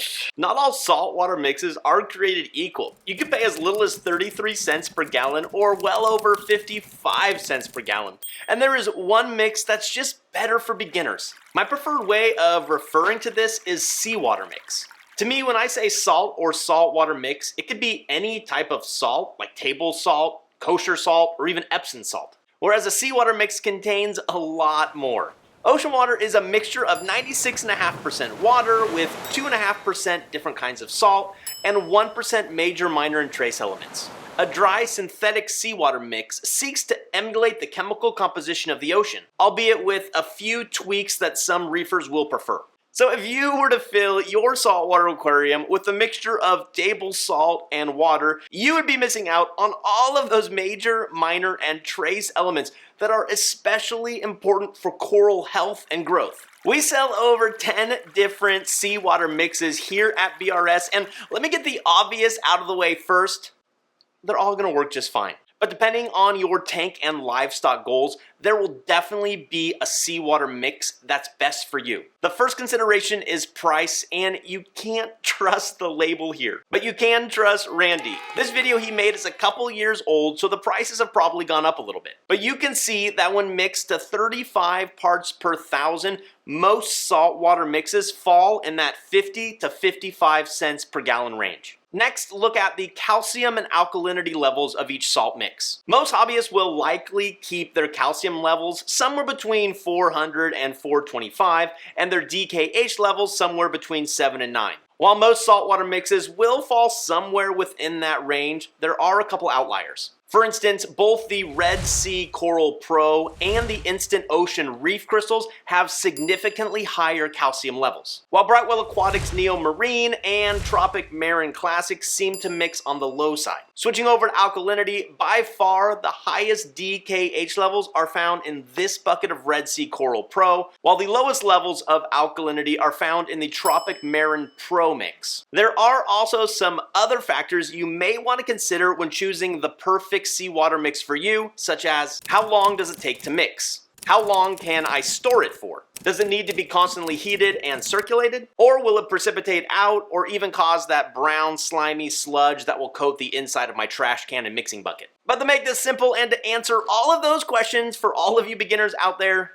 this. Not all saltwater mixes are created equal. You can pay as little as 33 cents per gallon or well over 55 cents per gallon. And there is one mix that's just better for beginners. My preferred way of referring to this is seawater mix. To me, when I say salt or saltwater mix, it could be any type of salt, like table salt, kosher salt, or even Epsom salt. Whereas a seawater mix contains a lot more. Ocean water is a mixture of 96.5% water with 2.5% different kinds of salt and 1% major, minor, and trace elements. A dry synthetic seawater mix seeks to emulate the chemical composition of the ocean, albeit with a few tweaks that some reefers will prefer. So if you were to fill your saltwater aquarium with a mixture of table salt and water, you would be missing out on all of those major, minor, and trace elements that are especially important for coral health and growth. We sell over 10 different seawater mixes here at BRS, and let me get the obvious out of the way first. They're all gonna work just fine. But depending on your tank and livestock goals, there will definitely be a seawater mix that's best for you. The first consideration is price, and you can't trust the label here. But you can trust Randy. This video he made is a couple years old, so the prices have probably gone up a little bit. But you can see that when mixed to 35 parts per thousand, most saltwater mixes fall in that 50 to 55 cents per gallon range. Next, look at the calcium and alkalinity levels of each salt mix. Most hobbyists will likely keep their calcium levels somewhere between 400 and 425, and their DKH levels somewhere between 7 and 9. While most saltwater mixes will fall somewhere within that range, there are a couple outliers. For instance, both the Red Sea Coral Pro and the Instant Ocean Reef Crystals have significantly higher calcium levels, while Brightwell Aquatic's Neo Marine and Tropic Marin Classic seem to mix on the low side. Switching over to alkalinity, by far the highest DKH levels are found in this bucket of Red Sea Coral Pro, while the lowest levels of alkalinity are found in the Tropic Marin Pro mix. There are also some other factors you may want to consider when choosing the perfect seawater mix for you, such as how long does it take to mix? How long can I store it for? Does it need to be constantly heated and circulated? Or will it precipitate out or even cause that brown slimy sludge that will coat the inside of my trash can and mixing bucket? But to make this simple and to answer all of those questions for all of you beginners out there,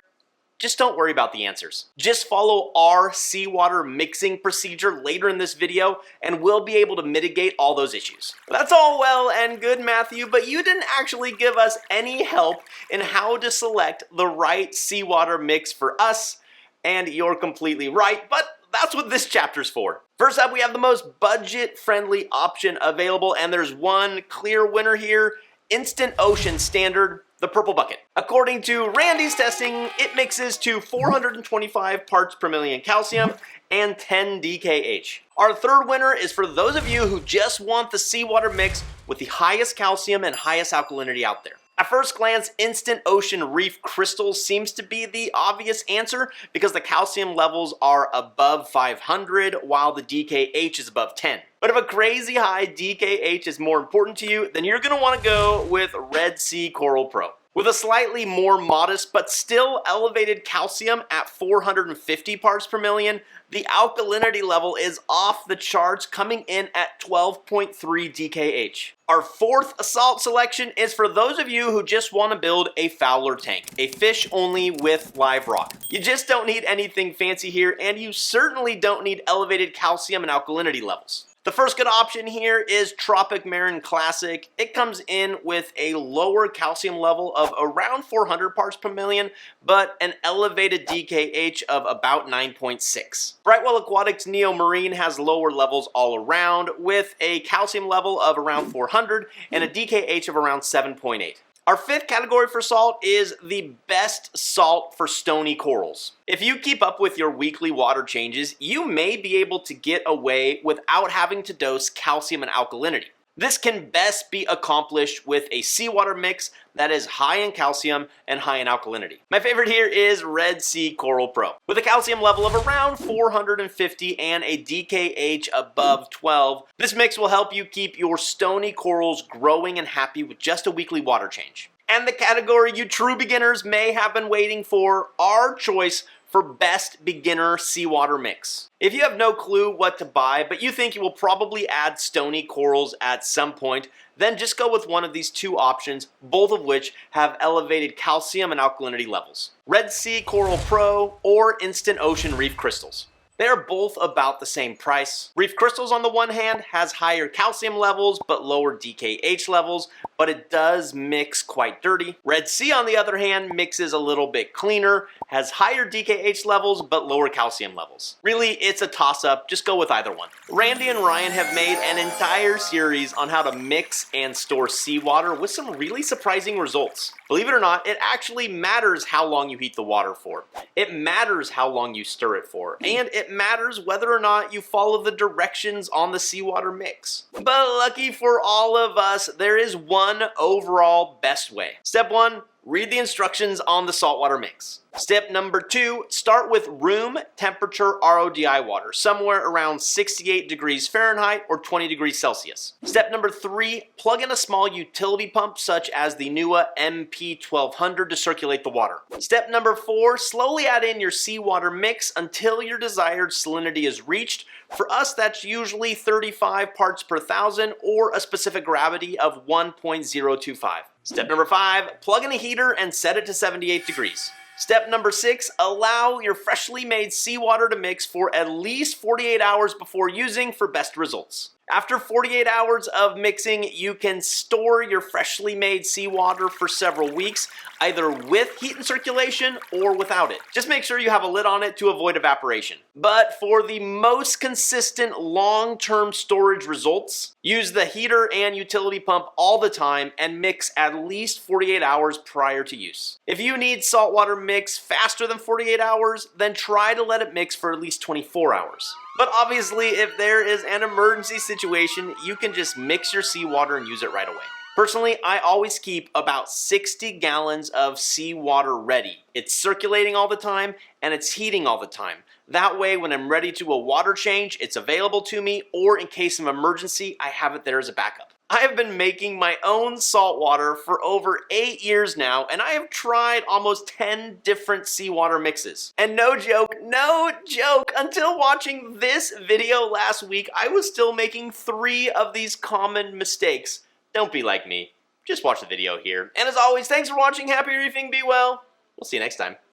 just don't worry about the answers. Just follow our seawater mixing procedure later in this video and we'll be able to mitigate all those issues. That's all well and good, Matthew, but you didn't actually give us any help in how to select the right seawater mix for us, and you're completely right, but that's what this chapter's for. First up, we have the most budget-friendly option available, and there's one clear winner here: Instant Ocean Standard, the purple bucket. According to Randy's testing, it mixes to 425 parts per million calcium and 10 DKH. Our third winner is for those of you who just want the seawater mix with the highest calcium and highest alkalinity out there. At first glance, Instant Ocean Reef Crystals seems to be the obvious answer because the calcium levels are above 500 while the DKH is above 10. But if a crazy high DKH is more important to you, then you're going to want to go with Red Sea Coral Pro. With a slightly more modest but still elevated calcium at 450 parts per million, the alkalinity level is off the charts, coming in at 12.3 DKH. Our fourth salt selection is for those of you who just want to build a Fowler tank, a fish only with live rock. You just don't need anything fancy here, and you certainly don't need elevated calcium and alkalinity levels. The first good option here is Tropic Marin Classic. It comes in with a lower calcium level of around 400 parts per million, but an elevated DKH of about 9.6. Brightwell Aquatic's Neo Marine has lower levels all around, with a calcium level of around 400 and a DKH of around 7.8. Our fifth category for salt is the best salt for stony corals. If you keep up with your weekly water changes, you may be able to get away without having to dose calcium and alkalinity. This can best be accomplished with a seawater mix that is high in calcium and high in alkalinity. My favorite here is Red Sea Coral Pro. With a calcium level of around 450 and a DKH above 12, this mix will help you keep your stony corals growing and happy with just a weekly water change. And the category you true beginners may have been waiting for, our choice for best beginner seawater mix. If you have no clue what to buy, but you think you will probably add stony corals at some point, then just go with one of these two options, both of which have elevated calcium and alkalinity levels: Red Sea Coral Pro or Instant Ocean Reef Crystals. They are both about the same price. Reef Crystals, on the one hand, has higher calcium levels but lower DKH levels, but it does mix quite dirty. Red Sea, on the other hand, mixes a little bit cleaner, has higher DKH levels but lower calcium levels. Really, it's a toss-up, just go with either one. Randy and Ryan have made an entire series on how to mix and store seawater with some really surprising results. Believe it or not, it actually matters how long you heat the water for. It matters how long you stir it for. And it matters whether or not you follow the directions on the seawater mix. But lucky for all of us, there is one overall best way. Step 1, read the instructions on the saltwater mix. Step number 2, start with room temperature RODI water, somewhere around 68 degrees Fahrenheit or 20 degrees Celsius. Step number 3, plug in a small utility pump such as the NUA MP1200 to circulate the water. Step number 4, slowly add in your seawater mix until your desired salinity is reached. For us, that's usually 35 parts per thousand or a specific gravity of 1.025. Step number 5, plug in a heater and set it to 78 degrees. Step number 6, allow your freshly made seawater to mix for at least 48 hours before using for best results. After 48 hours of mixing, you can store your freshly made seawater for several weeks, either with heat and circulation or without it. Just make sure you have a lid on it to avoid evaporation. But for the most consistent long-term storage results, use the heater and utility pump all the time and mix at least 48 hours prior to use. If you need saltwater mix faster than 48 hours, then try to let it mix for at least 24 hours. But obviously, if there is an emergency situation, you can just mix your seawater and use it right away. Personally, I always keep about 60 gallons of seawater ready. It's circulating all the time and it's heating all the time. That way, when I'm ready to do a water change, it's available to me, or in case of emergency, I have it there as a backup. I have been making my own saltwater for over 8 years now, and I have tried almost 10 different seawater mixes. And no joke, until watching this video last week, I was still making 3 of these common mistakes. Don't be like me. Just watch the video here. And as always, thanks for watching. Happy reefing. Be well. We'll see you next time.